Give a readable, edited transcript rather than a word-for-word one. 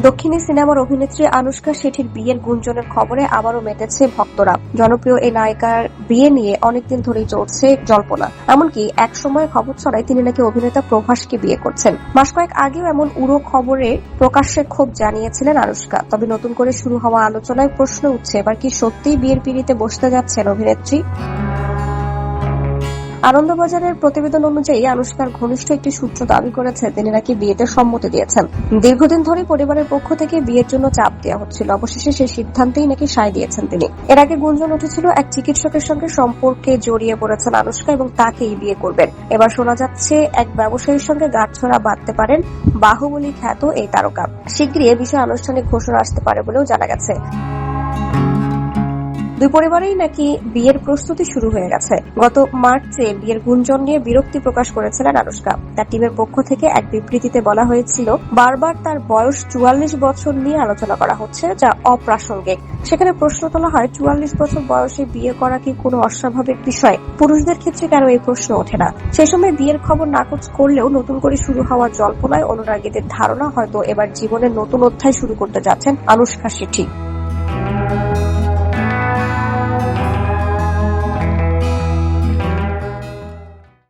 দক্ষিণী সিনেমার অভিনেত্রী আনুশকা শেঠির বিয়ের গুঞ্জনের খবরে আবারও মেতেছে ভক্তরা। জনপ্রিয় এই নায়িকার বিয়ে নিয়ে অনেকদিন ধরেই চলছে জল্পনা। এমনকি এক সময় খবর ছড়ায় তিনি নাকি অভিনেতা প্রভাসকে বিয়ে করছেন। মাস কয়েক আগেও এমন উড়ো খবরে প্রকাশ্যে ক্ষোভ জানিয়েছিলেন আনুশকা। তবে নতুন করে শুরু হওয়া আলোচনায় প্রশ্ন উঠছে, এবার কি সত্যিই বিয়ের পিঁড়িতে বসতে যাচ্ছেন অভিনেত্রী? আনন্দবাজারের প্রতিবেদন অনুযায়ী আনুশকার ঘনিষ্ঠ একটি সূত্র দাবি করেছে তিনি নাকি বিয়েতে সম্মতি দিয়েছেন। দীর্ঘদিন ধরে পরিবারের পক্ষ থেকে বিয়ের জন্য চাপ দেওয়া হচ্ছিল, অবশেষে সেই সিদ্ধান্তেই নাকি সায় দিয়েছেন তিনি। এর আগে গুঞ্জন উঠেছিল এক চিকিৎসকের সঙ্গে সম্পর্কে জড়িয়ে পড়েছেন আনুশকা এবং তাকেই বিয়ে করবেন। এবার শোনা যাচ্ছে এক ব্যবসায়ীর সঙ্গে গাঁটছড়া বাঁধতে পারেন বাহুবলী খ্যাত এই তারকা। শিগগিরই এ বিষয়ে আনুষ্ঠানিক ঘোষণা আসতে পারে বলেও জানা গেছে। দুই পরিবারেই নাকি বিয়ের প্রস্তুতি শুরু হয়ে গেছে। গত মার্চে বিয়ের গুঞ্জন নিয়ে বিরক্তি প্রকাশ করেছিলেন আনুশকা। তার টিমের পক্ষ থেকে এক বিবৃতিতে বলা হয়েছিল, বারবার তার বয়স 44 বছর নিয়ে আলোচনা করা হচ্ছে, যা অপ্রাসঙ্গিক। সেখানে প্রশ্ন তোলা হয়, 44 বছর বয়সে বিয়ে করা কি কোনো অস্বাভাবিক বিষয়? পুরুষদের ক্ষেত্রে কেন এই প্রশ্ন ওঠে না? সেই সময় বিয়ের খবর নাকচ করলেও নতুন করে শুরু হওয়া জল্পনায় অনুরাগীদের ধারণা হয়তো এবার জীবনের নতুন অধ্যায় শুরু করতে যাচ্ছেন আনুশকা শেঠি।